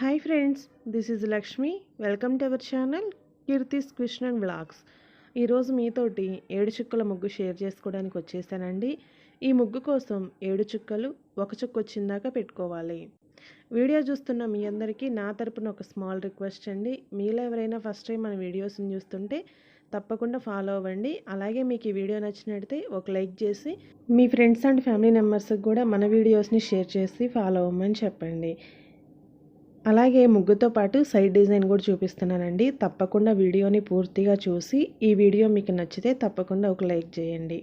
Hi friends, this is Lakshmi. Welcome to our channel Kirti's Question and Vlogs. ఈరోజు మీతోటి 7 చుక్కల ముగ్గు share చేసుకోవడానికి వచ్చేసానండి. ఈ ముగ్గు కోసం 7 చుక్కలు ఒక చుక్క వచ్చిందాక పెట్టుకోవాలి. వీడియో చూస్తున్న మీ అందరికీ నా తరపున ఒక స్మాల్ రిక్వెస్ట్ అండి. మీలో ఎవరైనా ఫస్ట్ టైం మన వీడియోస్ని చూస్తుంటే తప్పకుండా ఫాలో అవ్వండి. అలాగే మీకు ఈ వీడియో నచ్చినట్లయితే ఒక లైక్ చేసి మీ ఫ్రెండ్స్ అండ్ ఫ్యామిలీ మెంబర్స్కి కూడా మన వీడియోస్ని షేర్ చేసి ఫాలో అవ్వమని చెప్పండి. అలాగే ముగ్గుతో పాటు సైడ్ డిజైన్ కూడా చూపిస్తున్నానండి. తప్పకుండా వీడియోని పూర్తిగా చూసి ఈ వీడియో మీకు నచ్చితే తప్పకుండా ఒక లైక్ చేయండి.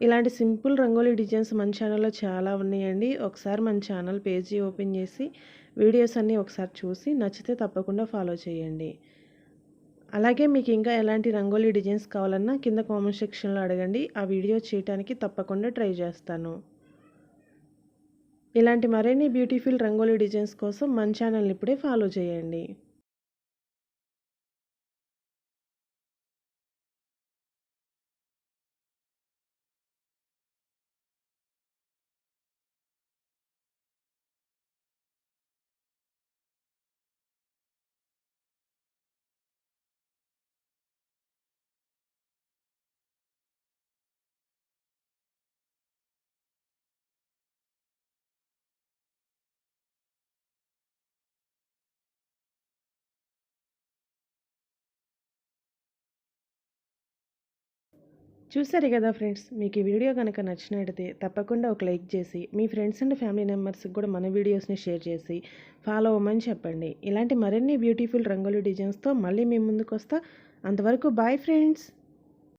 ఇలాంటి సింపుల్ రంగోలీ డిజైన్స్ మన ఛానల్లో చాలా ఉన్నాయండి. ఒకసారి మన ఛానల్ పేజీ ఓపెన్ చేసి వీడియోస్ అన్నీ ఒకసారి చూసి నచ్చితే తప్పకుండా ఫాలో చేయండి. అలాగే మీకు ఇంకా ఎలాంటి రంగోలీ డిజైన్స్ కావాలన్నా కింద కామెంట్ సెక్షన్లో అడగండి. ఆ వీడియో చేయడానికి తప్పకుండా ట్రై చేస్తాను. ఇలాంటి మరిన్ని బ్యూటిఫుల్ రంగోలీ డిజైన్స్ కోసం మన ఛానల్ని ఇప్పుడే ఫాలో చేయండి. చూసారు కదా ఫ్రెండ్స్, మీకు ఈ వీడియో కనుక నచ్చినట్లయితే తప్పకుండా ఒక లైక్ చేసి మీ ఫ్రెండ్స్ అండ్ ఫ్యామిలీ మెంబర్స్కి కూడా మన వీడియోస్ని షేర్ చేసి ఫాలో అవ్వమని చెప్పండి. ఇలాంటి మరిన్ని బ్యూటిఫుల్ రంగోలీ డిజైన్స్తో మళ్ళీ మీ ముందుకు వస్తా. అంతవరకు బాయ్ ఫ్రెండ్స్.